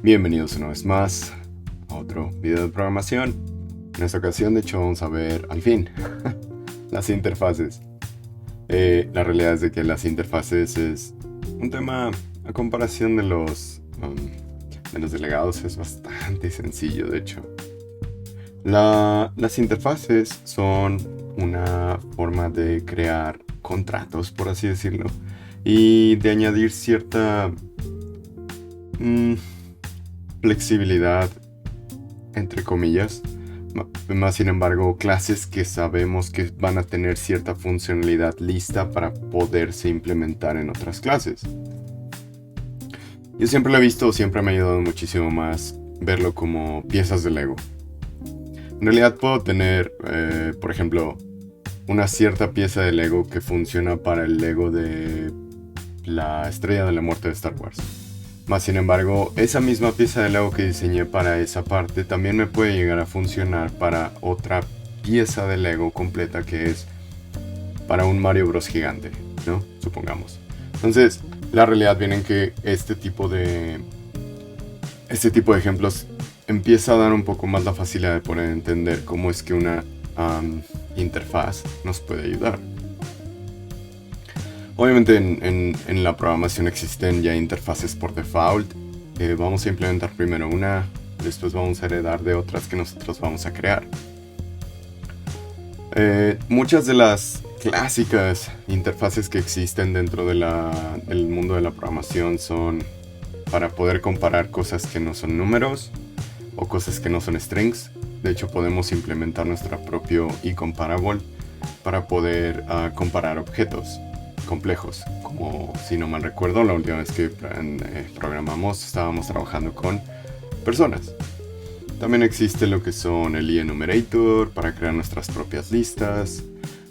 Bienvenidos una vez más a otro video de programación. En esta ocasión, de hecho, vamos a ver al fin las interfaces. La realidad es de que las interfaces es un tema a comparación de los delegados, es bastante sencillo, de hecho. Las interfaces son una forma de crear contratos, por así decirlo, y de añadir cierta flexibilidad, entre comillas, más sin embargo, clases que sabemos que van a tener cierta funcionalidad lista para poderse implementar en otras clases. Yo siempre lo he visto, siempre me ha ayudado muchísimo más verlo como piezas de Lego. En realidad puedo tener, por ejemplo, una cierta pieza de Lego que funciona para el Lego de la Estrella de la Muerte de Star Wars. Más sin embargo, esa misma pieza de Lego que diseñé para esa parte también me puede llegar a funcionar para otra pieza de Lego completa que es para un Mario Bros gigante, ¿no? Supongamos. Entonces, la realidad viene en que este tipo de ejemplos empieza a dar un poco más la facilidad de poder entender cómo es que una interfaz nos puede ayudar. Obviamente en la programación existen ya interfaces por default. Vamos a implementar primero una, después vamos a heredar de otras que nosotros vamos a crear. Muchas de las clásicas interfaces que existen dentro del mundo de la programación son para poder comparar cosas que no son números o cosas que no son strings. De hecho, podemos implementar nuestro propio eComparable para poder comparar objetos complejos. Como, si no mal recuerdo, la última vez que programamos estábamos trabajando con personas. También existe lo que son el eNumerator para crear nuestras propias listas.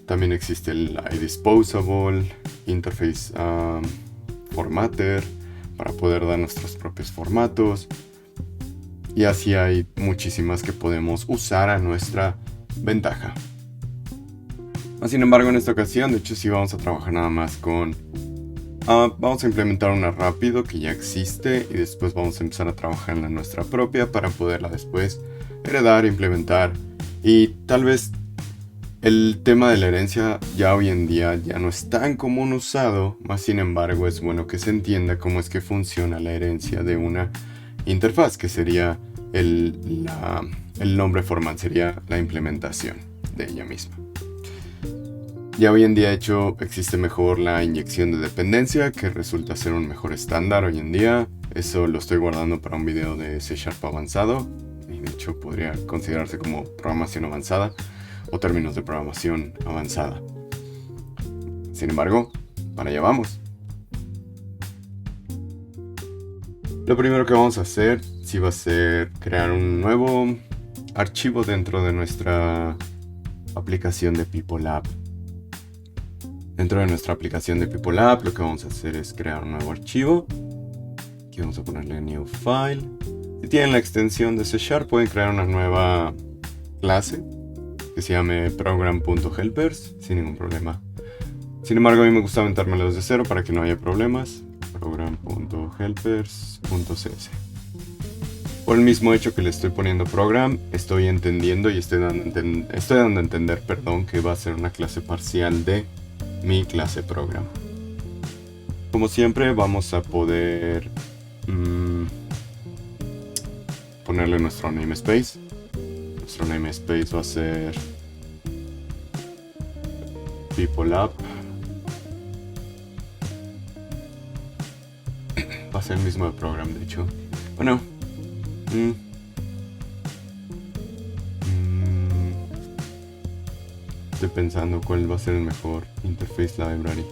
También existe el iDisposable, Interface Formatter para poder dar nuestros propios formatos. Y así hay muchísimas que podemos usar a nuestra ventaja. Sin embargo, en esta ocasión, de hecho, sí vamos a trabajar nada más con... vamos a implementar una rápido que ya existe y después vamos a empezar a trabajar en la nuestra propia para poderla después heredar, implementar. Y tal vez el tema de la herencia ya hoy en día ya no es tan común usado, más sin embargo es bueno que se entienda cómo es que funciona la herencia de una interfaz, que sería el nombre formal, sería la implementación de ella misma. Ya hoy en día, de hecho, existe mejor la inyección de dependencia, que resulta ser un mejor estándar hoy en día. Eso lo estoy guardando para un video de C# avanzado, y de hecho podría considerarse como programación avanzada o términos de programación avanzada. Sin embargo, para allá vamos. Lo primero que vamos a hacer sí va a ser crear un nuevo archivo dentro de nuestra aplicación de PeopleApp. Dentro de nuestra aplicación de PeopleApp lo que vamos a hacer es crear un nuevo archivo. Aquí vamos a ponerle New File. Si tienen la extensión de C# pueden crear una nueva clase que se llame program.helpers sin ningún problema. Sin embargo, a mí me gusta aventármelo desde cero para que no haya problemas. Program.helpers.cs. Por el mismo hecho que le estoy poniendo program, estoy entendiendo y estoy dando a entender, que va a ser una clase parcial de mi clase program. Como siempre, vamos a poder ponerle nuestro namespace. Nuestro namespace va a ser PeopleApp. Va a ser el mismo de program, de hecho. Bueno. Estoy pensando cuál va a ser el mejor interface library.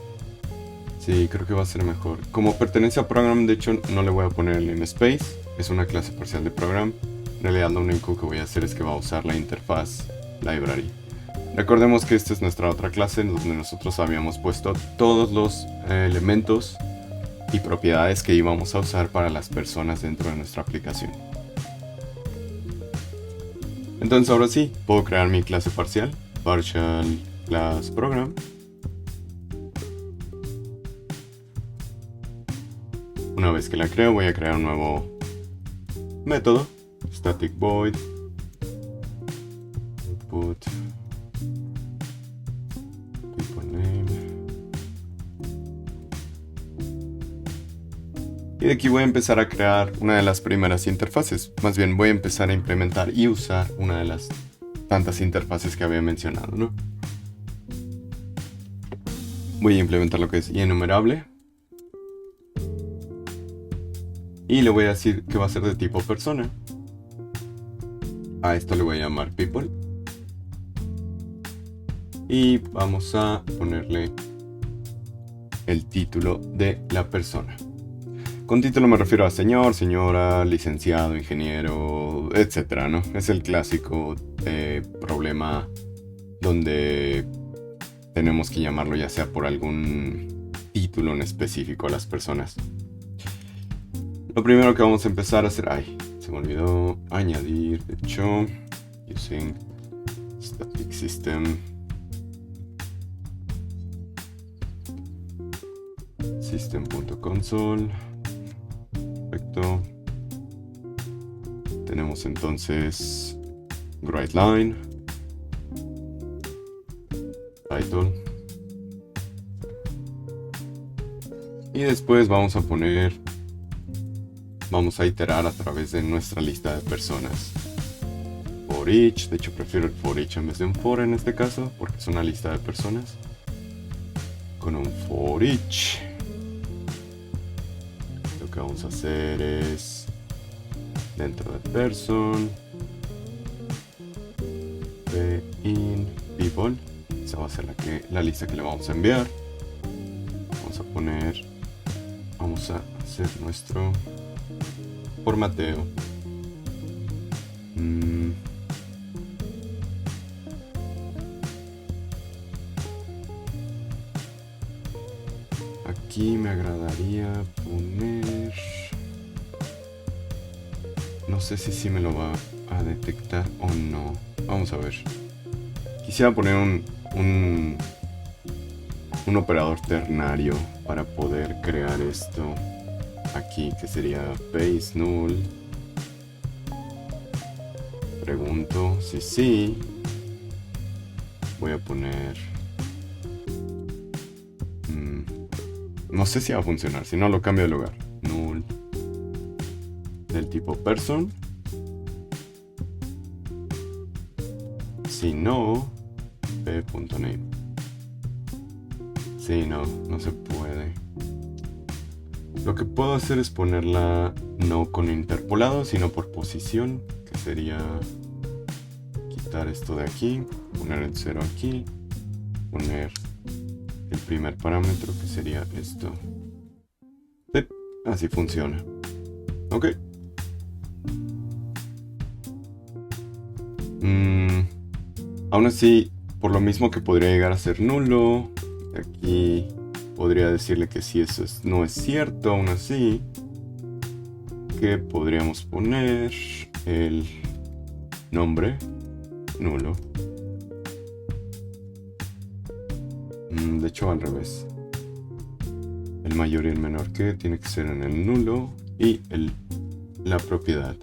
Sí, creo que va a ser mejor. Como pertenece a program, de hecho no le voy a poner el namespace. Es una clase parcial de program. En realidad lo único que voy a hacer es que va a usar la interfaz library. Recordemos que esta es nuestra otra clase donde nosotros habíamos puesto todos los elementos y propiedades que íbamos a usar para las personas dentro de nuestra aplicación. Entonces ahora sí, puedo crear mi clase parcial, partial class program. Una vez que la creo, voy a crear un nuevo método static void put people name. Y de aquí voy a empezar a crear una de las primeras interfaces. Más bien voy a empezar a implementar y usar una de las tantas interfaces que había mencionado, ¿no? Voy a implementar lo que es enumerable. Y le voy a decir que va a ser de tipo persona. A esto le voy a llamar people. Y vamos a ponerle el título de la persona. Con título me refiero a señor, señora, licenciado, ingeniero, etcétera, ¿no? Es el clásico problema donde tenemos que llamarlo ya sea por algún título en específico a las personas. Lo primero que vamos a empezar a hacer... Ay, se me olvidó añadir, de hecho, using static system. System.console. Perfecto. Tenemos entonces WriteLine, title. Y después vamos a iterar a través de nuestra lista de personas. For each, de hecho prefiero el for each en vez de un for en este caso, porque es una lista de personas. Con un for each. Lo que vamos a hacer es dentro de person in people, esa va a ser la lista que le vamos a enviar. Vamos a hacer nuestro formateo. Aquí me agradaría poner... No sé si me lo va a detectar o no. Vamos a ver. Quisiera poner un operador ternario para poder crear esto aquí, que sería base null. Pregunto si sí. Voy a poner... no sé si va a funcionar, si no lo cambio de lugar. Null del tipo person. Si no, p.name. Sí, no se puede. Lo que puedo hacer es ponerla no con interpolado, sino por posición, que sería quitar esto de aquí, poner el 0 aquí, poner el primer parámetro, que sería esto. Sí, así funciona. Ok. Aún así, por lo mismo que podría llegar a ser nulo, aquí podría decirle que si eso no es cierto, aún así, que podríamos poner el nombre nulo. De hecho, al revés. El mayor y el menor que tiene que ser en el nulo y la propiedad.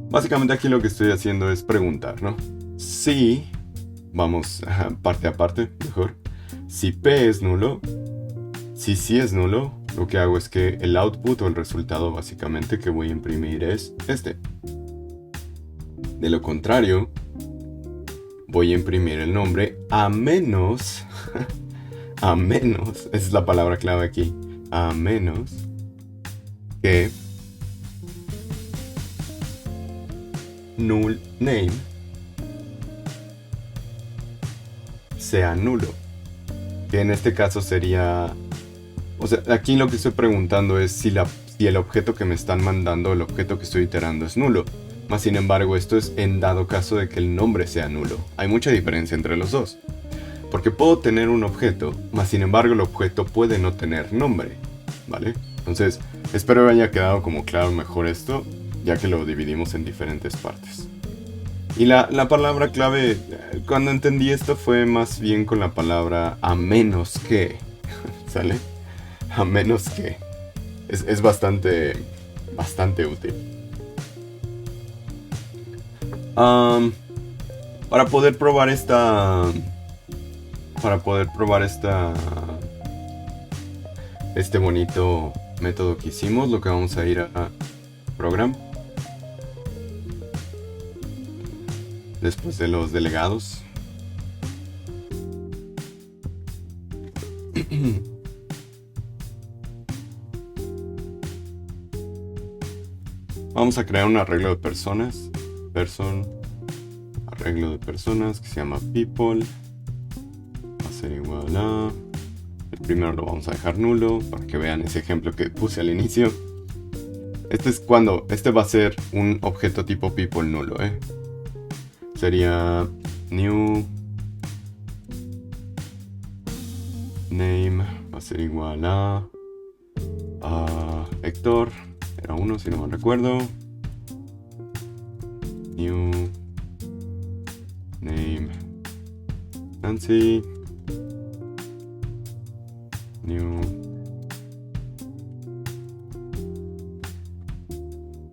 Básicamente aquí lo que estoy haciendo es preguntar, ¿no? Si, vamos parte a parte, mejor. Si P es nulo, si sí es nulo, lo que hago es que el output o el resultado básicamente que voy a imprimir es este. De lo contrario, voy a imprimir el nombre a menos, esa es la palabra clave aquí, a menos que null name sea nulo, que en este caso sería, o sea, aquí lo que estoy preguntando es si el objeto que me están mandando, el objeto que estoy iterando es nulo. Más sin embargo, esto es en dado caso de que el nombre sea nulo. Hay mucha diferencia entre los dos, porque puedo tener un objeto, más sin embargo el objeto puede no tener nombre, ¿vale? Entonces, espero que haya quedado como claro mejor esto, ya que lo dividimos en diferentes partes. Y la palabra clave, cuando entendí esto, fue más bien con la palabra a menos que, ¿sale? A menos que. Es bastante, bastante útil. Para poder probar este bonito método que hicimos, lo que vamos a ir a Program. Después de los delegados. Vamos a crear un arreglo de personas. Arreglo de personas que se llama people. Va a ser igual a... El primero lo vamos a dejar nulo para que vean ese ejemplo que puse al inicio. Este va a ser un objeto tipo people nulo, Sería new name, va a ser igual a Héctor, era 1 si no me recuerdo. New name Nancy. New.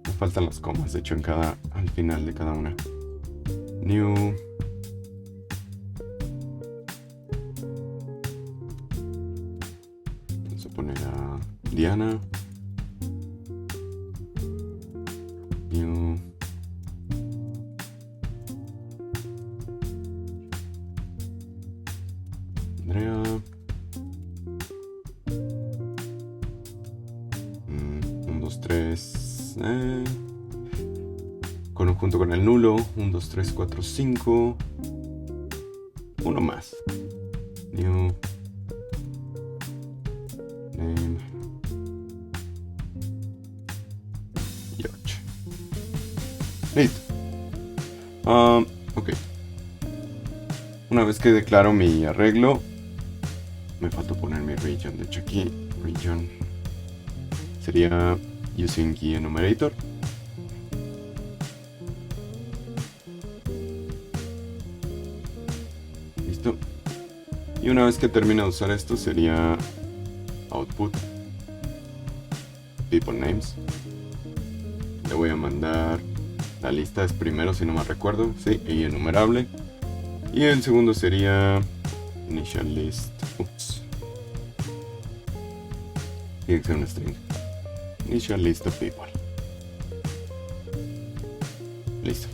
Me faltan las comas, de hecho, al final de cada una. New. Vamos a poner a Diana. New. Andrea. 1, 2, 3. Junto con el nulo. 1, 2, 3, 4, 5. Uno más. New. Name. George. Listo. Ok. Una vez que declaro mi arreglo, me falta poner mi region. De hecho aquí, region sería using key enumerator. Listo. Y una vez que termine de usar esto sería output people names. Le voy a mandar la lista, es primero si no me recuerdo, sí, y enumerable. Y el segundo sería initial list. Tiene que ser una string. Initial list of people. Listo.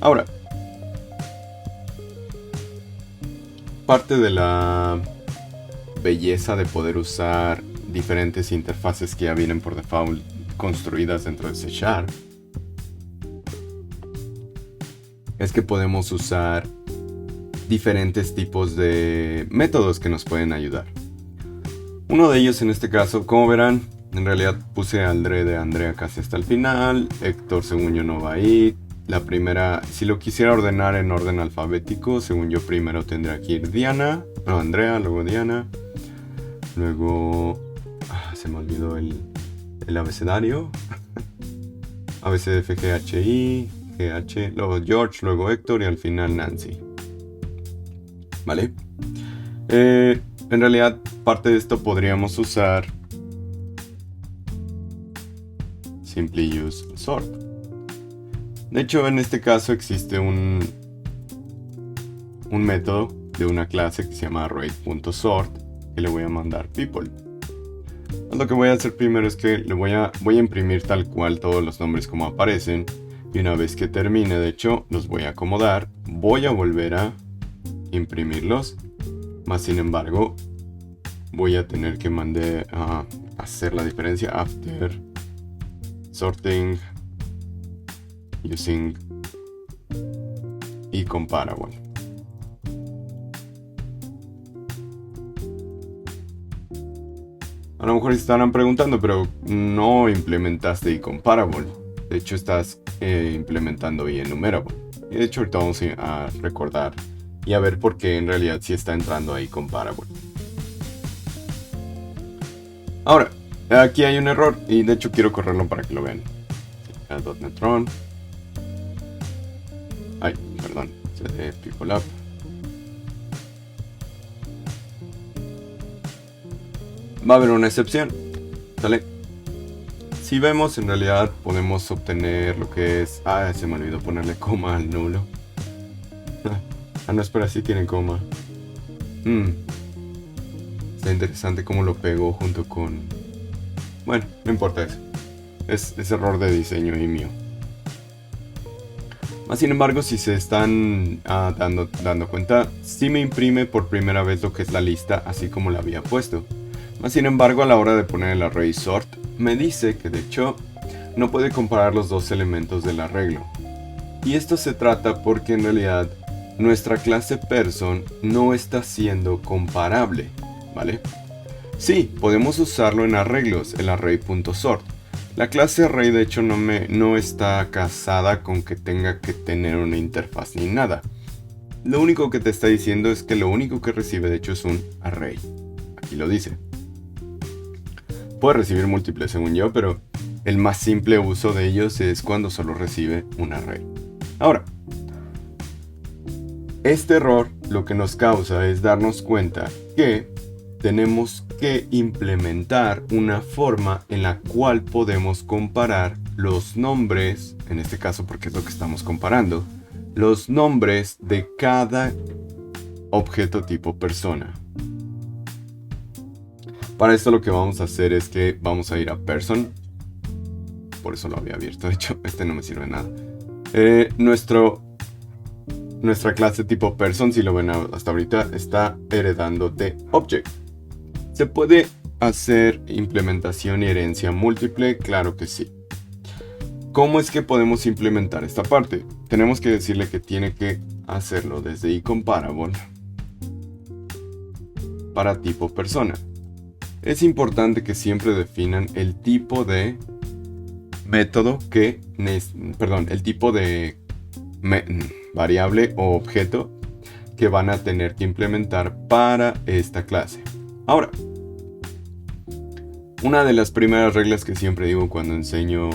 Ahora, parte de la belleza de poder usar diferentes interfaces que ya vienen por default construidas dentro de C# es que podemos usar diferentes tipos de métodos que nos pueden ayudar. Uno de ellos en este caso, como verán, en realidad puse André de Andrea casi hasta el final. Héctor según yo no va a ir. La primera, si lo quisiera ordenar en orden alfabético, según yo primero tendría que ir Diana, no, Andrea, luego Diana, luego se me olvidó el abecedario. A, B, C, D, F, G, H, I, G, H, luego George, luego Héctor y al final Nancy. ¿Vale? En realidad parte de esto podríamos usar simply use sort. De hecho, en este caso existe un método de una clase que se llama array.sort que le voy a mandar people. Lo que voy a hacer primero es que le voy a imprimir tal cual todos los nombres como aparecen, y una vez que termine, de hecho, los voy a acomodar. Voy a volver a imprimirlos, más sin embargo voy a tener que hacer la diferencia after sorting using y comparable. A lo mejor se estarán preguntando, pero no implementaste incomparable. De hecho, estás implementando enumerable. Y de hecho, ahorita vamos a recordar y a ver por qué en realidad sí está entrando ahí comparable. Ahora, aquí hay un error y de hecho quiero correrlo para que lo vean. .NET Run. Ay, perdón, cd people up. Va a haber una excepción, ¿sale? Si vemos, en realidad podemos obtener lo que es... se me olvidó ponerle coma al nulo. No, espera, sí tiene coma. Está interesante cómo lo pegó junto con... Bueno, no importa eso. Es error de diseño y mío. Sin embargo, si se están dando cuenta, sí me imprime por primera vez lo que es la lista, así como la había puesto. Sin embargo, a la hora de poner el array sort, me dice que de hecho no puede comparar los dos elementos del arreglo. Y esto se trata porque en realidad nuestra clase person no está siendo comparable, ¿vale? Sí, podemos usarlo en arreglos, el array.sort. La clase array de hecho no está casada con que tenga que tener una interfaz ni nada. Lo único que te está diciendo es que lo único que recibe de hecho es un array. Aquí lo dice. Puede recibir múltiples según yo, pero el más simple uso de ellos es cuando solo recibe un array. Ahora, este error lo que nos causa es darnos cuenta que tenemos que implementar una forma en la cual podemos comparar los nombres, en este caso porque es lo que estamos comparando, los nombres de cada objeto tipo persona. Para esto lo que vamos a hacer es que vamos a ir a person. Por eso lo había abierto, de hecho este no me sirve de nada. Nuestra clase tipo person, si lo ven hasta ahorita, está heredando de object. ¿Se puede hacer implementación y herencia múltiple? Claro que sí. ¿Cómo es que podemos implementar esta parte? Tenemos que decirle que tiene que hacerlo desde iComparable para tipo persona. Es importante que siempre definan el tipo de método el tipo de variable o objeto que van a tener que implementar para esta clase. Ahora, una de las primeras reglas que siempre digo cuando enseño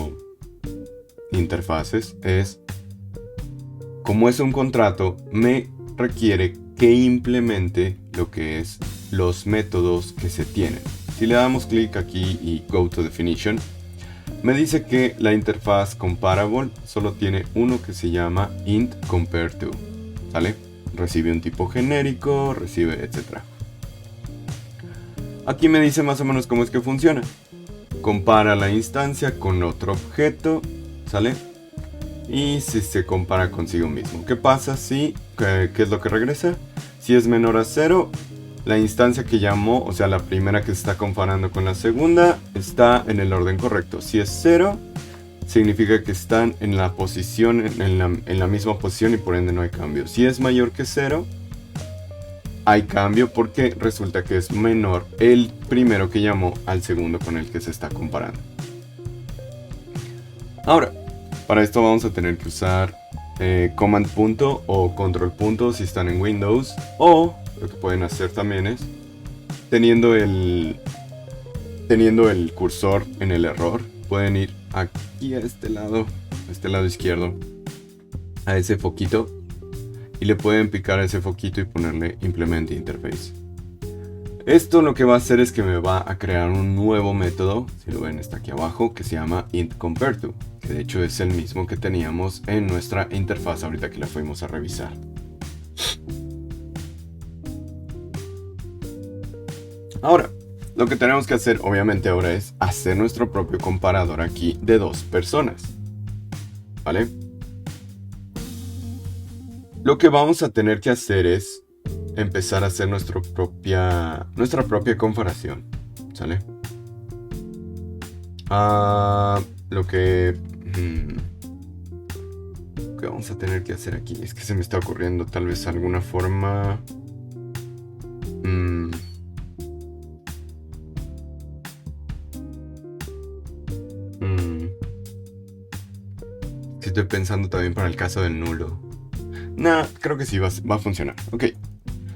interfaces es, como es un contrato, me requiere que implemente lo que es los métodos que se tienen. Si le damos clic aquí y Go to Definition, me dice que la interfaz comparable solo tiene uno que se llama int compare to, ¿sale? Recibe un tipo genérico, recibe etc. Aquí me dice más o menos cómo es que funciona. Compara la instancia con otro objeto, ¿sale? Y si se compara consigo mismo. ¿Qué pasa si, qué es lo que regresa? Si es menor a 0, la instancia que llamó, o sea la primera que se está comparando con la segunda, está en el orden correcto. Si es 0, significa que están en la posición, en la misma posición y por ende no hay cambio. Si es mayor que 0, hay cambio porque resulta que es menor el primero que llamó al segundo con el que se está comparando. Ahora, para esto vamos a tener que usar command punto o control punto si están en Windows, o lo que pueden hacer también es teniendo el cursor en el error, pueden ir aquí a este lado izquierdo, a ese foquito, y le pueden picar a ese foquito y ponerle implement interface. Esto lo que va a hacer es que me va a crear un nuevo método, si lo ven está aquí abajo, que se llama intCompareTo, que de hecho es el mismo que teníamos en nuestra interfaz ahorita que la fuimos a revisar. Ahora, lo que tenemos que hacer obviamente ahora es hacer nuestro propio comparador aquí de dos personas, ¿vale? Lo que vamos a tener que hacer es empezar a hacer nuestra propia comparación, ¿sale? Lo que vamos a tener que hacer aquí es que se me está ocurriendo tal vez alguna forma. Estoy pensando también para el caso del nulo. Creo que sí va a funcionar. Ok.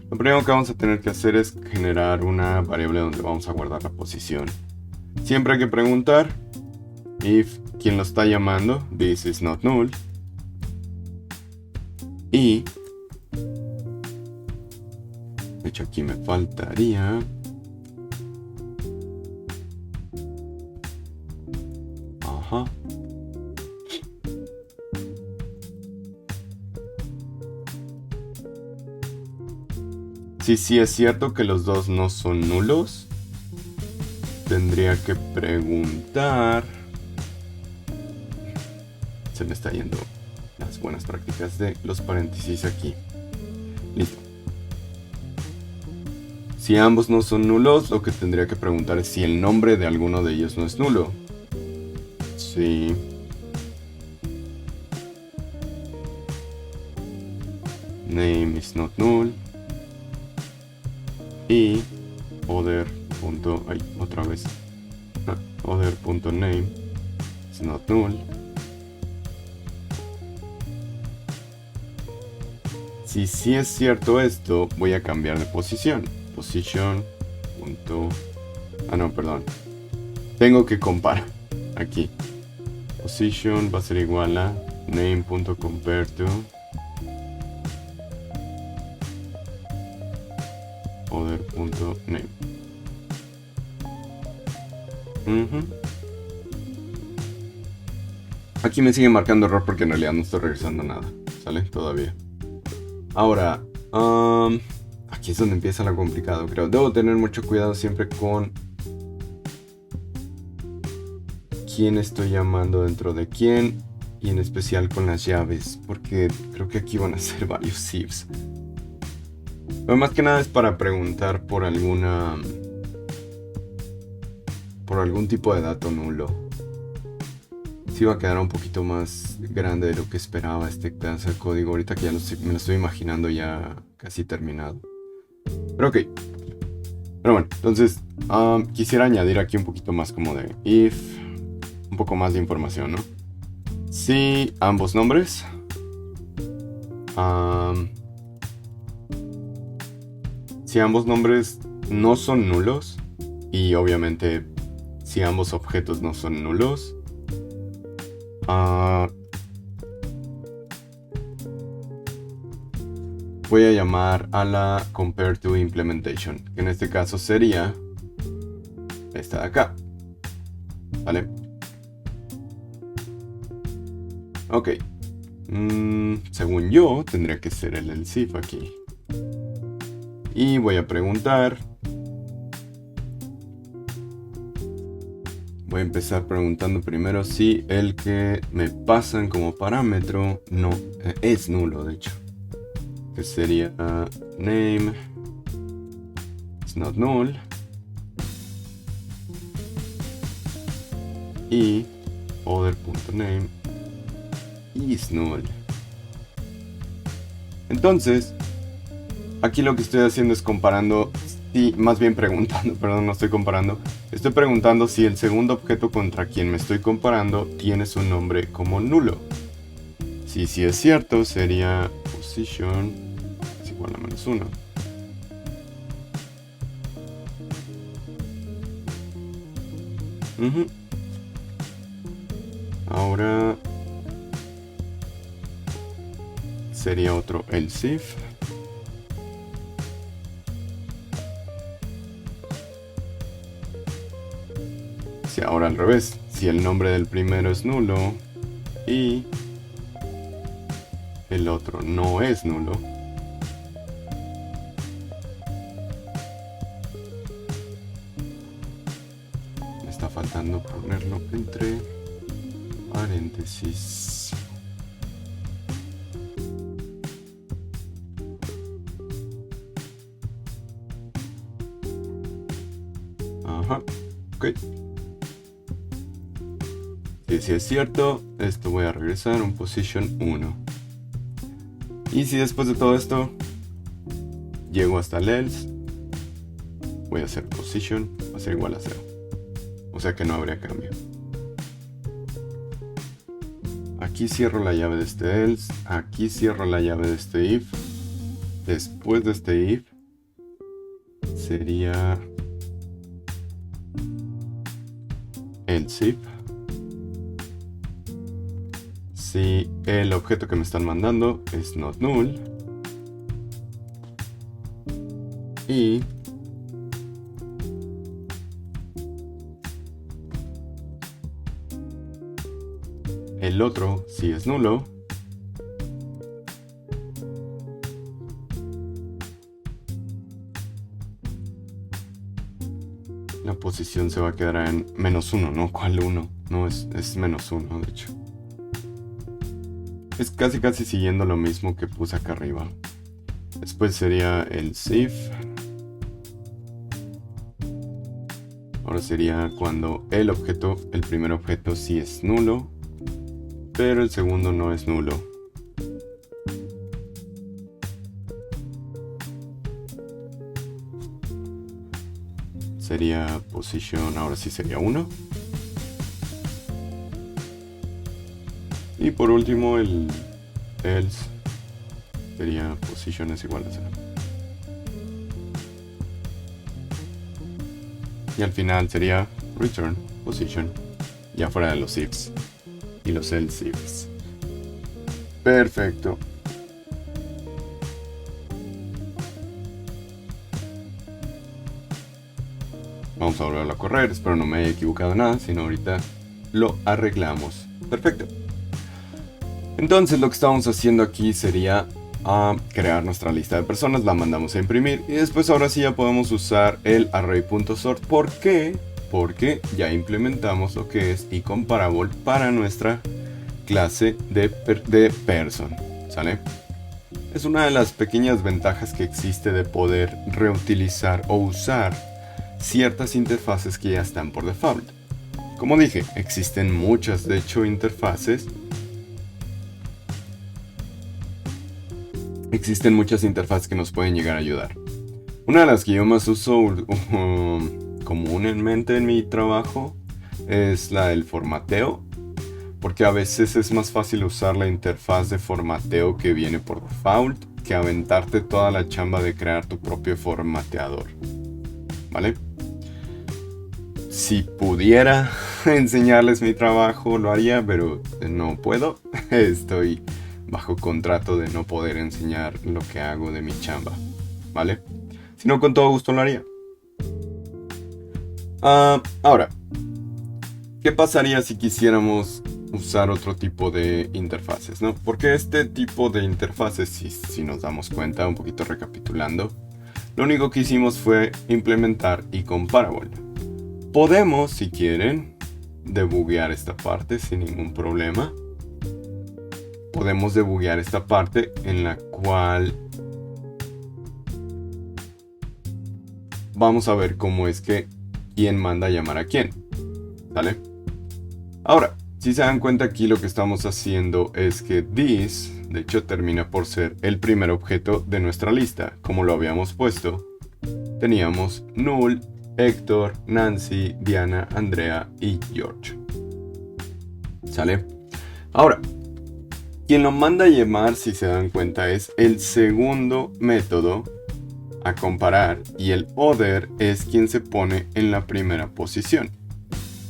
Lo primero que vamos a tener que hacer es generar una variable donde vamos a guardar la posición. Siempre hay que preguntar if quien lo está llamando, this is not null. Y De hecho, aquí me faltaría... Ajá. Sí, es cierto que los dos no son nulos. Tendría que preguntar... Se me está yendo las buenas prácticas de los paréntesis aquí. Listo. Si ambos no son nulos, lo que tendría que preguntar es si el nombre de alguno de ellos no es nulo. Sí. Name is not null. Y other. Ay, otra vez. Other.name is not null. Si sí es cierto esto, voy a cambiar de posición. Position. No, perdón. Tengo que comparar. Aquí. Position va a ser igual a name.compareTo other.name. Aquí me sigue marcando error porque en realidad no estoy regresando nada. ¿Sale? Todavía. Ahora, aquí es donde empieza lo complicado, creo. Debo tener mucho cuidado siempre con quién estoy llamando dentro de quién, y en especial con las llaves, porque creo que aquí van a ser varios sieves. Pero más que nada es para preguntar por algún tipo de dato nulo. Sí va a quedar un poquito más grande de lo que esperaba este pedazo de código, ahorita que ya me lo estoy imaginando ya casi terminado. Pero ok. Pero bueno, entonces quisiera añadir aquí un poquito más como de if, un poco más de información, ¿no? Si ambos nombres si ambos nombres no son nulos, y obviamente si ambos objetos no son nulos, voy a llamar a la compareTo implementation, que en este caso sería esta de acá. ¿Vale? Ok. Según yo, tendría que ser el else if aquí. Y voy a preguntar. Voy a empezar preguntando primero si el que me pasan como parámetro no es nulo, de hecho. Que sería name is not null. Y other.name is null. Entonces, aquí lo que estoy haciendo es comparando, más bien preguntando, perdón, no estoy comparando. Estoy preguntando si el segundo objeto contra quien me estoy comparando tiene su nombre como nulo. Si sí es cierto, sería position es igual a -1. Ahora sería otro else if. Si ahora al revés, si el nombre del primero es nulo y el otro no es nulo, me está faltando ponerlo entre paréntesis. Ajá, ok. Si es cierto, esto voy a regresar un position 1. Y si después de todo esto llego hasta el else, voy a hacer position, va a ser igual a 0. O sea que no habría cambio. Aquí cierro la llave de este else, aquí cierro la llave de este if. Después de este if sería else if. Si el objeto que me están mandando es not null, Y el otro, si es nulo, la posición se va a quedar en -1, ¿no? ¿Cuál 1? No, es -1, de hecho. Es casi siguiendo lo mismo que puse acá arriba. Después sería el if. Ahora sería cuando el primer objeto sí es nulo, pero el segundo no es nulo. Sería position, ahora sí sería 1. Y por último el else sería position es igual a 0. Y al final sería return position, ya fuera de los ifs y los else ifs. Perfecto. Vamos a volverlo a correr, espero no me haya equivocado nada, sino ahorita lo arreglamos. Perfecto. Entonces lo que estamos haciendo aquí sería crear nuestra lista de personas, la mandamos a imprimir y después ahora sí ya podemos usar el array.sort. ¿Por qué? Porque ya implementamos lo que es icomparable para nuestra clase de person, ¿sale? Es una de las pequeñas ventajas que existe de poder reutilizar o usar ciertas interfaces que ya están por default. Como dije, existen muchas, de hecho, interfaces. Existen muchas interfaces que nos pueden llegar a ayudar. Una de las que yo más uso comúnmente en mi trabajo es la del formateo, porque a veces es más fácil usar la interfaz de formateo que viene por default que aventarte toda la chamba de crear tu propio formateador, ¿vale? Si pudiera enseñarles mi trabajo lo haría, pero no puedo. Estoy bajo contrato de no poder enseñar lo que hago de mi chamba, ¿vale? Si no, con todo gusto lo haría. Ahora, ¿qué pasaría si quisiéramos usar otro tipo de interfaces, ¿no? Porque este tipo de interfaces, si nos damos cuenta, un poquito recapitulando, lo único que hicimos fue implementar icomparable. Podemos, si quieren, debuguear esta parte sin ningún problema. Podemos debuguear esta parte en la cual vamos a ver cómo es que quién manda a llamar a quién, ¿vale? Ahora, si se dan cuenta aquí lo que estamos haciendo es que this, de hecho, termina por ser el primer objeto de nuestra lista. Como lo habíamos puesto, teníamos null, Héctor, Nancy, Diana, Andrea y George. ¿Sale? Ahora, quien lo manda a llamar, si se dan cuenta, es el segundo método a comparar y el other es quien se pone en la primera posición.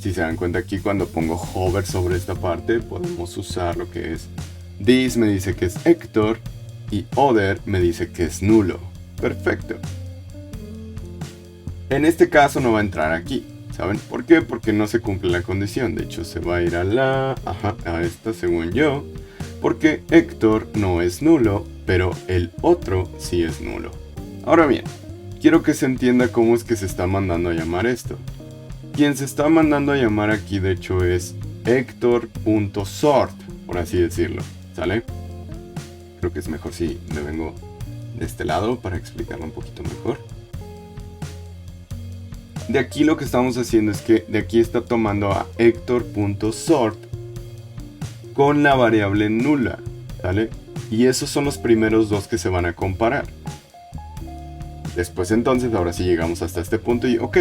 Si se dan cuenta aquí, cuando pongo hover sobre esta parte, podemos usar lo que es this me dice que es Héctor y other me dice que es nulo. Perfecto. En este caso no va a entrar aquí. ¿Saben por qué? Porque no se cumple la condición. De hecho, se va a ir a esta según yo. Porque Héctor no es nulo, pero el otro sí es nulo. Ahora bien, quiero que se entienda cómo es que se está mandando a llamar esto. Quien se está mandando a llamar aquí, de hecho, es Héctor.sort, por así decirlo. ¿Sale? Creo que es mejor si me vengo de este lado para explicarlo un poquito mejor. De aquí lo que estamos haciendo es que de aquí está tomando a Héctor.sort con la variable nula, ¿vale? Y esos son los primeros dos que se van a comparar. Después entonces, ahora sí llegamos hasta este punto y ok,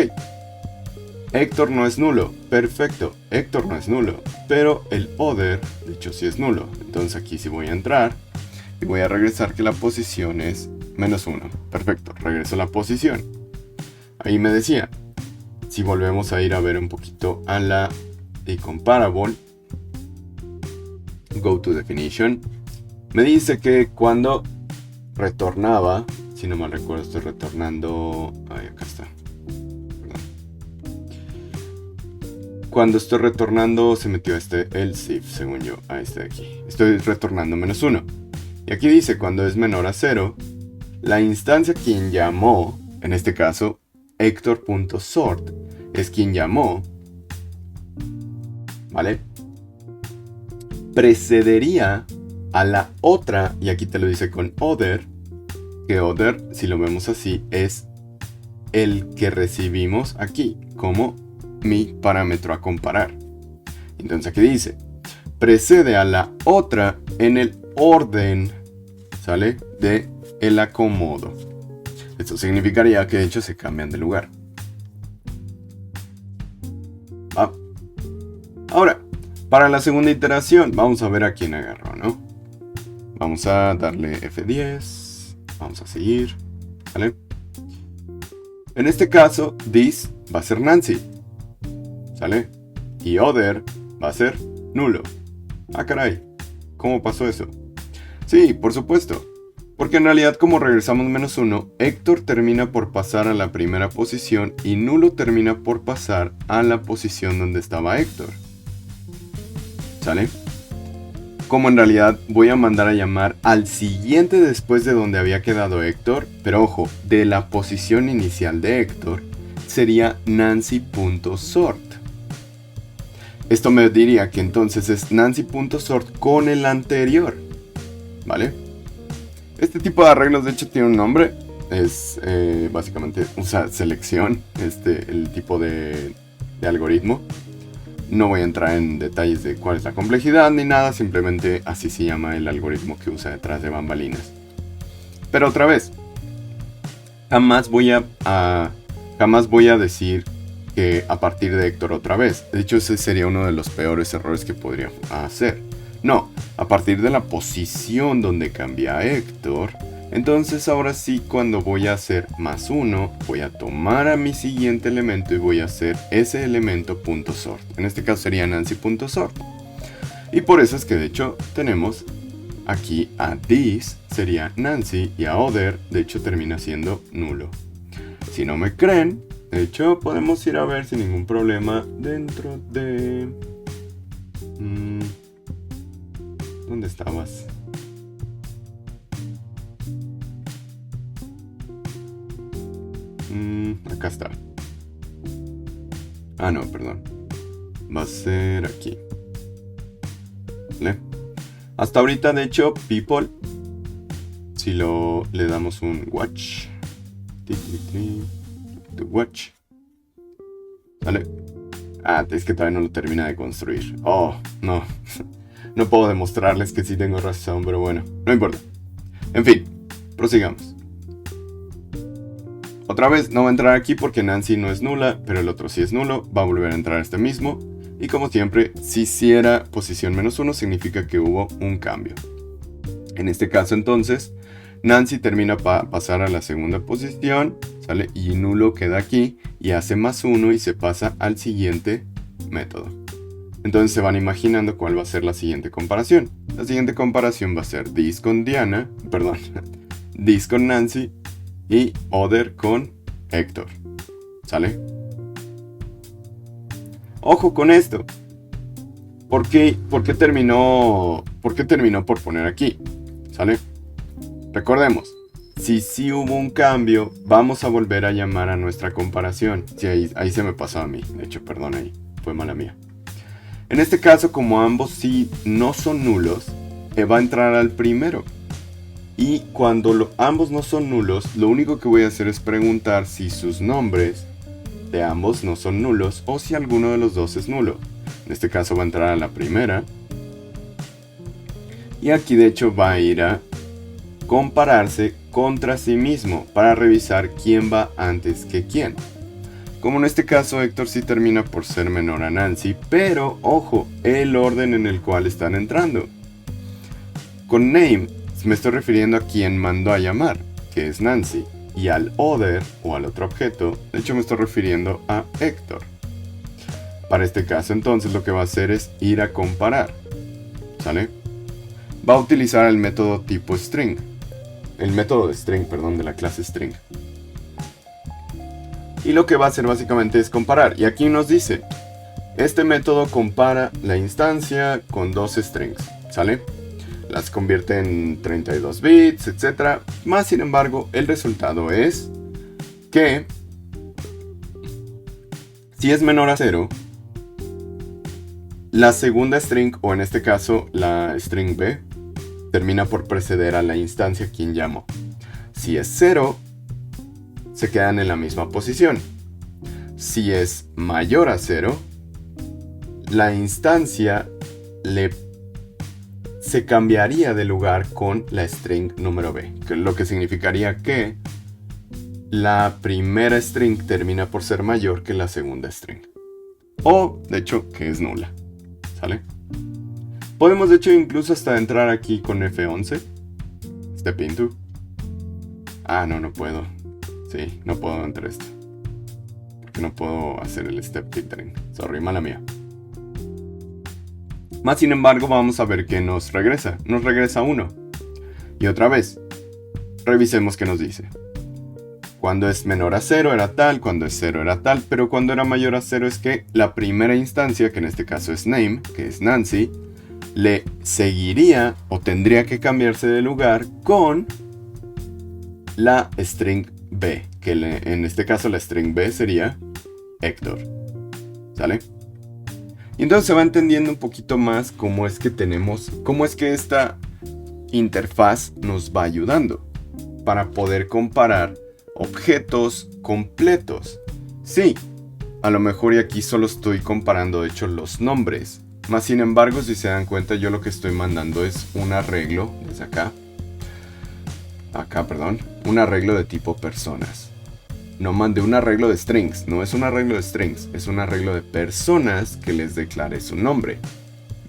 Héctor no es nulo, perfecto, Héctor no es nulo, pero el other, de hecho sí es nulo. Entonces aquí sí voy a entrar y voy a regresar que la posición es -1, perfecto, regreso a la posición. Ahí me decía, si volvemos a ir a ver un poquito a la icomparable, go to definition, me dice que cuando retornaba, Si no mal recuerdo, estoy retornando... Ay, acá está. Perdón. Cuando estoy retornando, se metió else if, según yo, a este de aquí. Estoy retornando -1. Y aquí dice, cuando es menor a 0, la instancia quien llamó, en este caso, Hector.sort, es quien llamó, ¿vale? Precedería a la otra, y aquí te lo dice con other, que other, si lo vemos así, es el que recibimos aquí, como mi parámetro a comparar. Entonces aquí dice, precede a la otra en el orden, ¿sale? De el acomodo. Esto significaría que de hecho se cambian de lugar. Ahora, para la segunda iteración, vamos a ver a quién agarró, ¿no? Vamos a darle F10. Vamos a seguir, ¿vale? En este caso, this va a ser Nancy, ¿sale? Y other va a ser nulo. Ah, caray, ¿cómo pasó eso? Sí, por supuesto. Porque en realidad, como regresamos -1, Héctor termina por pasar a la primera posición y nulo termina por pasar a la posición donde estaba Héctor. ¿Sale? Como en realidad voy a mandar a llamar al siguiente después de donde había quedado Héctor, pero ojo, de la posición inicial de Héctor sería Nancy.sort. Esto me diría que entonces es Nancy.sort con el anterior, ¿vale? Este tipo de arreglos de hecho tiene un nombre, es básicamente usa selección, el tipo de algoritmo. No voy a entrar en detalles de cuál es la complejidad ni nada, simplemente así se llama el algoritmo que usa detrás de bambalinas. Pero otra vez, jamás voy a decir que a partir de Héctor otra vez. De hecho, ese sería uno de los peores errores que podría hacer. No, a partir de la posición donde cambia Héctor. Entonces ahora sí, cuando voy a hacer +1, voy a tomar a mi siguiente elemento y voy a hacer ese elemento .sort. En este caso sería Nancy.sort. Y por eso es que de hecho tenemos aquí a this, sería Nancy, y a other, de hecho termina siendo nulo. Si no me creen, de hecho podemos ir a ver sin ningún problema dentro de... ¿Dónde estabas? Acá está. Ah, no, perdón. Va a ser aquí. ¿Vale? Hasta ahorita, de hecho, people, si le damos un watch, watch, ¿vale? Ah, es que todavía no lo termina de construir. Oh, no. No puedo demostrarles que sí tengo razón, pero bueno, no importa. En fin, prosigamos. Otra vez no va a entrar aquí porque Nancy no es nula, pero el otro sí es nulo. Va a volver a entrar este mismo. Y como siempre, si hiciera posición -1 significa que hubo un cambio. En este caso entonces, Nancy termina para pasar a la segunda posición, ¿sale? Y nulo queda aquí y hace +1 y se pasa al siguiente método. Entonces se van imaginando cuál va a ser la siguiente comparación. La siguiente comparación va a ser this con Diana, perdón, this con Nancy y other con Héctor, ¿sale? Ojo con esto. ¿Por qué terminó por poner aquí? ¿Sale? Recordemos, si sí hubo un cambio, vamos a volver a llamar a nuestra comparación. Sí, ahí se me pasó a mí. De hecho, perdón, ahí fue mala mía. En este caso, como ambos sí no son nulos, va a entrar al primero. Y cuando ambos no son nulos, lo único que voy a hacer es preguntar si sus nombres de ambos no son nulos o si alguno de los dos es nulo. En este caso va a entrar a la primera. Y aquí de hecho va a ir a compararse contra sí mismo para revisar quién va antes que quién. Como en este caso Héctor sí termina por ser menor a Nancy, pero ojo, el orden en el cual están entrando. Con name me estoy refiriendo a quien mandó a llamar, que es Nancy, y al other o al otro objeto, de hecho me estoy refiriendo a Héctor. Para este caso entonces lo que va a hacer es ir a comparar, ¿sale? Va a utilizar el método tipo string. el método de string, perdón, de la clase string. Y lo que va a hacer básicamente es comparar. Y aquí nos dice, este método compara la instancia con dos strings, ¿sale? Las convierte en 32 bits, etc. Más sin embargo, el resultado es que si es menor a 0, la segunda string, o en este caso la string B, termina por preceder a la instancia a quien llamo. Si es 0, se quedan en la misma posición. Si es mayor a 0, la instancia se cambiaría de lugar con la string número B, lo que significaría que la primera string termina por ser mayor que la segunda string. O, de hecho, que es nula. ¿Sale? Podemos, de hecho, incluso hasta entrar aquí con F11. Step into. Ah, no puedo. Sí, no puedo entrar esto. Porque no puedo hacer el step filtering. Sorry, mala mía. Más sin embargo, vamos a ver qué nos regresa. Nos regresa 1. Y otra vez, revisemos qué nos dice. Cuando es menor a 0 era tal, cuando es 0 era tal, pero cuando era mayor a 0 es que la primera instancia, que en este caso es name, que es Nancy, le seguiría o tendría que cambiarse de lugar con la string B, que en este caso la string B sería Héctor. ¿Sale? Y entonces se va entendiendo un poquito más cómo es que esta interfaz nos va ayudando para poder comparar objetos completos. Sí, a lo mejor y aquí solo estoy comparando de hecho los nombres. Más sin embargo, si se dan cuenta, yo lo que estoy mandando es un arreglo desde un arreglo de tipo personas. No mandé un arreglo de strings, no es un arreglo de strings, es un arreglo de personas que les declare su nombre.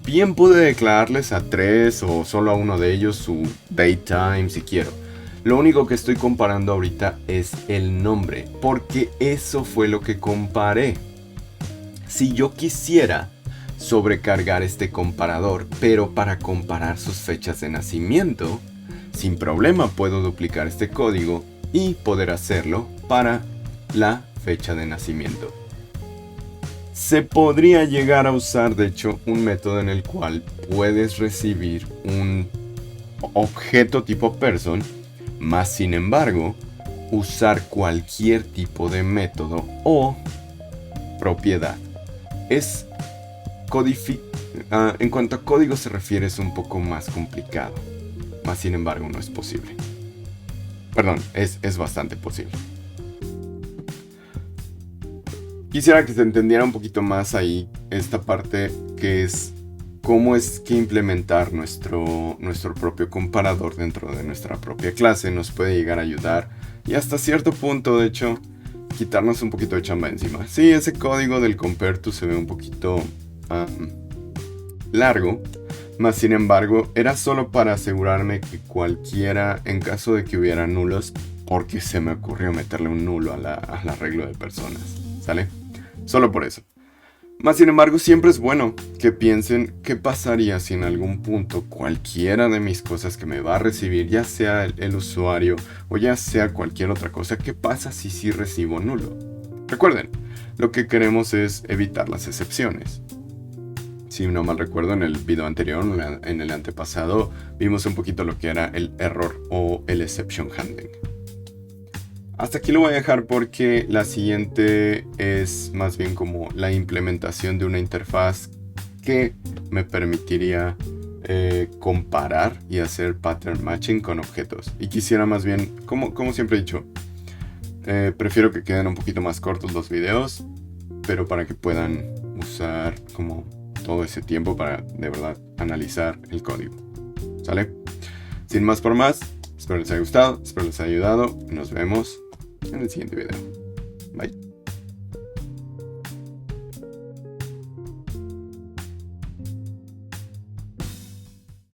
Bien pude declararles a 3 o solo a uno de ellos su datetime si quiero. Lo único que estoy comparando ahorita es el nombre, porque eso fue lo que comparé. Si yo quisiera sobrecargar este comparador, pero para comparar sus fechas de nacimiento, sin problema puedo duplicar este código y poder hacerlo para la fecha de nacimiento. Se podría llegar a usar, de hecho, un método en el cual puedes recibir un objeto tipo person, más sin embargo, usar cualquier tipo de método o propiedad. En cuanto a código se refiere, es un poco más complicado. Más sin embargo, no es posible. Perdón, es bastante posible. Quisiera que se entendiera un poquito más ahí esta parte que es cómo es que implementar nuestro propio comparador dentro de nuestra propia clase nos puede llegar a ayudar y hasta cierto punto, de hecho, quitarnos un poquito de chamba encima. Sí, ese código del compare to se ve un poquito largo, más sin embargo, era solo para asegurarme que cualquiera, en caso de que hubiera nulos, porque se me ocurrió meterle un nulo al arreglo de personas, ¿sale? Solo por eso. Más sin embargo, siempre es bueno que piensen qué pasaría si en algún punto cualquiera de mis cosas que me va a recibir, ya sea el usuario o ya sea cualquier otra cosa, ¿qué pasa si sí recibo nulo? Recuerden, lo que queremos es evitar las excepciones. Si no mal recuerdo, en el video anterior, en el antepasado, vimos un poquito lo que era el error o el exception handling. Hasta aquí lo voy a dejar porque la siguiente es más bien como la implementación de una interfaz que me permitiría comparar y hacer pattern matching con objetos. Y quisiera más bien, como siempre he dicho, prefiero que queden un poquito más cortos los videos, pero para que puedan usar como todo ese tiempo para de verdad analizar el código. ¿Sale? Sin más por más, espero les haya gustado, espero les haya ayudado. Nos vemos en el siguiente video. Bye.